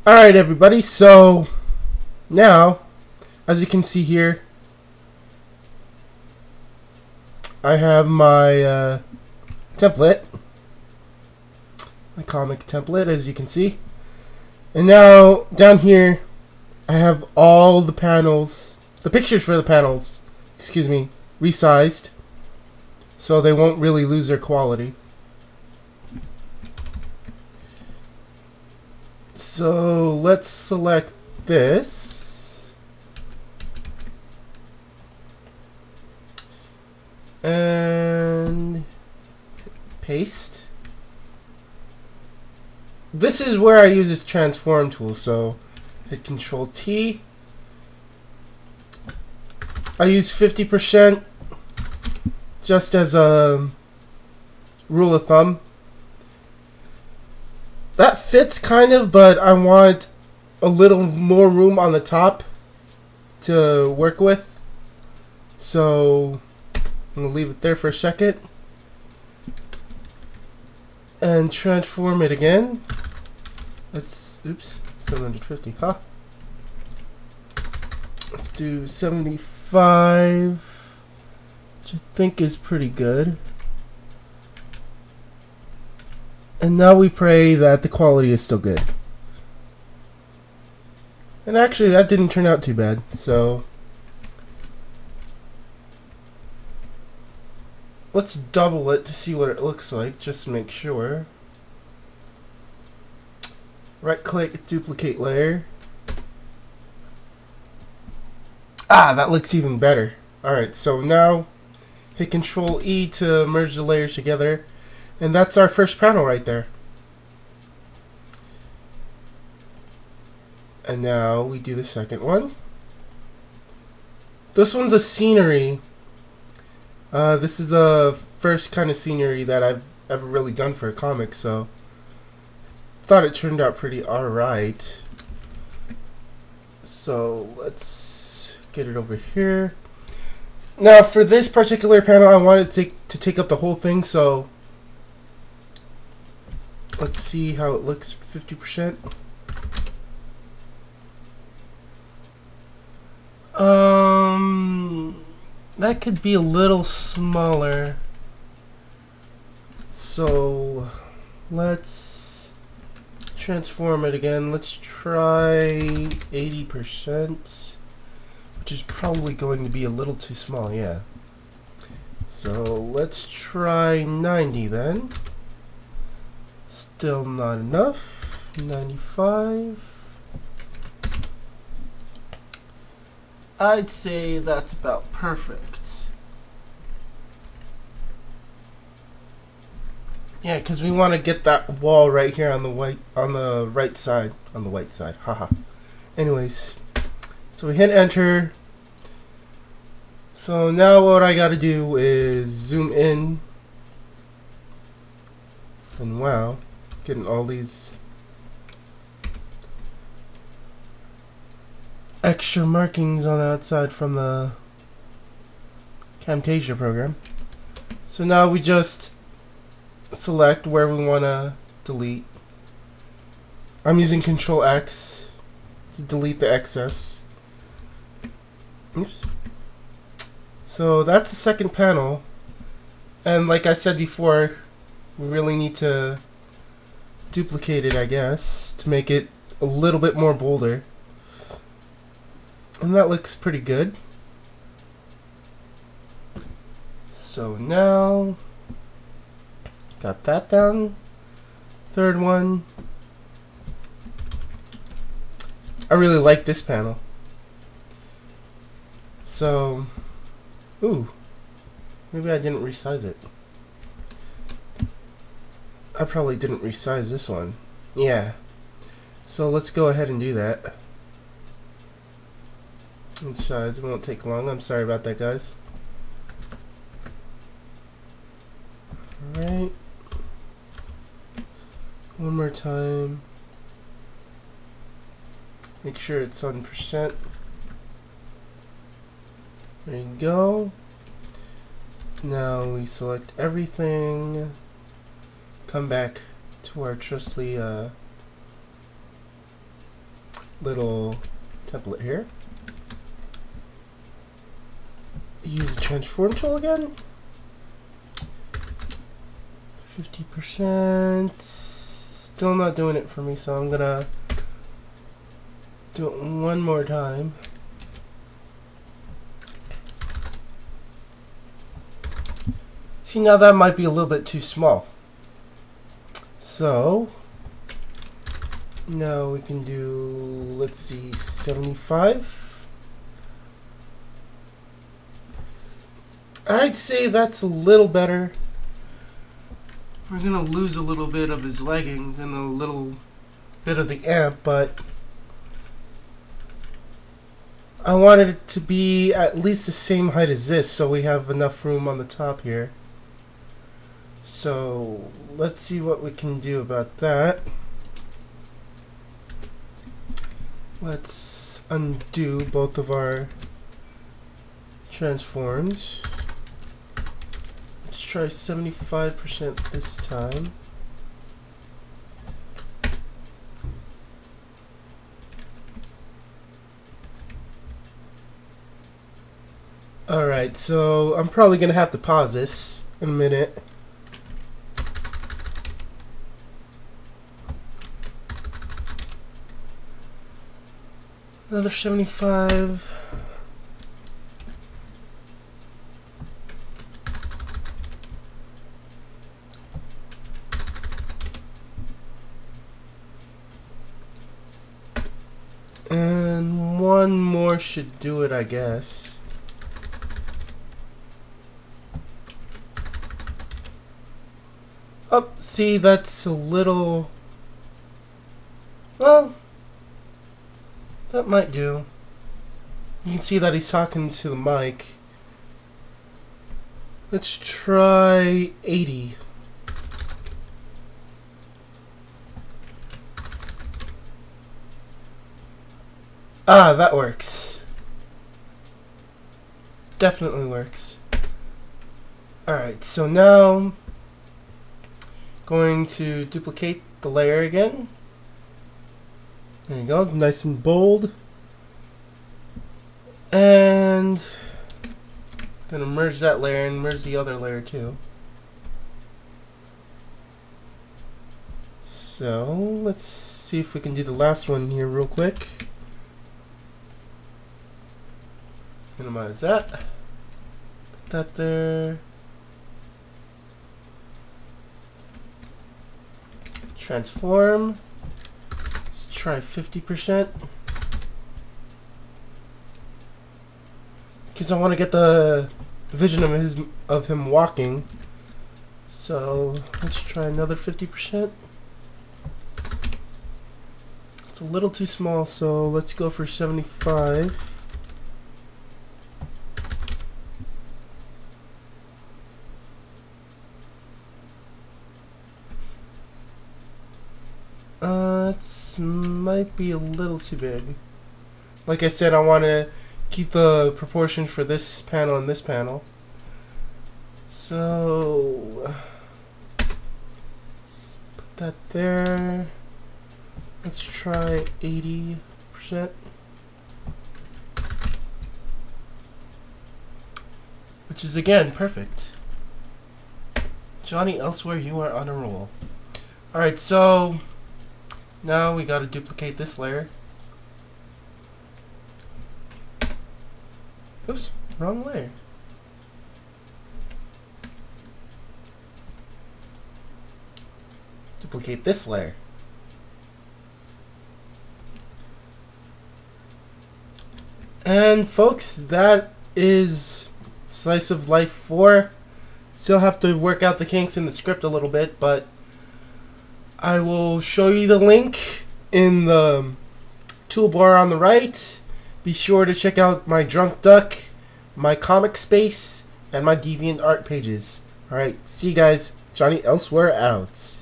Alright everybody, so now, as you can see here, I have my template, my comic template, as you can see. And now, down here, I have all the panels, the pictures for the panels, resized, so they won't really lose their quality. So let's select this and paste. This is where I use this transform tool, so hit Control T. I use 50% just as a rule of thumb. That fits kind of, but I want a little more room on the top to work with. So I'm going to leave it there for a second. And transform it again. Let's, oops, 750, huh? Let's do 75, which I think is pretty good. And now we pray that the quality is still good. And actually, that didn't turn out too bad, so let's double it to see what it looks like, just to make sure. Right click, duplicate layer. Ah, that looks even better. Alright, so now hit Control E to merge the layers together. And that's our first panel right there. And now we do the second one. This one's a scenery. This is the first kind of scenery that I've ever really done for a comic, so I thought it turned out pretty alright. So let's get it over here. Now for this particular panel, I wanted to take up the whole thing, so let's see how it looks, 50%. That could be a little smaller. So let's transform it again. Let's try 80%, which is probably going to be a little too small, yeah. So let's try 90 then. Still not enough. 95. I'd say that's about perfect. Yeah, because we want to get that wall right here on the right side, haha. Anyways, so we hit enter. So now what I got to do is zoom in. And wow, getting all these extra markings on the outside from the Camtasia program. So now we just select where we want to delete. I'm using Control X to delete the excess. Oops. So that's the second panel. And like I said before, we really need to duplicate it, I guess, to make it a little bit more bolder. And that looks pretty good. So now, got that done. Third one. I really like this panel. So, ooh, maybe I didn't resize it. I probably didn't resize this one. Yeah. So let's go ahead and do that. Resize, it won't take long. I'm sorry about that, guys. Alright. One more time. Make sure it's on %. There you go. Now we select everything. Come back to our trusty little template here. Use the transform tool again. 50%. Still not doing it for me, so I'm gonna do it one more time. See, now that might be a little bit too small. So now we can do, let's see, 75. I'd say that's a little better. We're gonna lose a little bit of his leggings and a little bit of the amp, but I wanted it to be at least the same height as this, so we have enough room on the top here. So let's see what we can do about that. Let's undo both of our transforms. Let's try 75% this time. Alright, so I'm probably going to have to pause this in a minute. Another 75. And one more should do it, I guess. Oh, see, that's a little... Well, that might do. You can see that he's talking to the mic. Let's try 80. Ah, that works. Definitely works. Alright, so now going to duplicate the layer again. There you go, nice and bold. And gonna merge that layer and merge the other layer too. So let's see if we can do the last one here real quick. Minimize that. Put that there. Transform. Let's try 50%. Because I want to get the vision of him walking. So let's try another 50%. It's a little too small, so let's go for 75. It might be a little too big. Like I said, I want to keep the proportion for this panel and this panel. So let's put that there. Let's try 80%. Which is again perfect. Johnny Elsewhere, you are on a roll. Alright, so now we gotta duplicate this layer. Oops, wrong layer. Duplicate this layer. And folks, that is Slice of Life 4. Still have to work out the kinks in the script a little bit, but I will show you the link in the toolbar on the right. Be sure to check out my Drunk Duck, my Comic Space, and my DeviantArt pages. Alright, see you guys. Johnny Elsewhere out.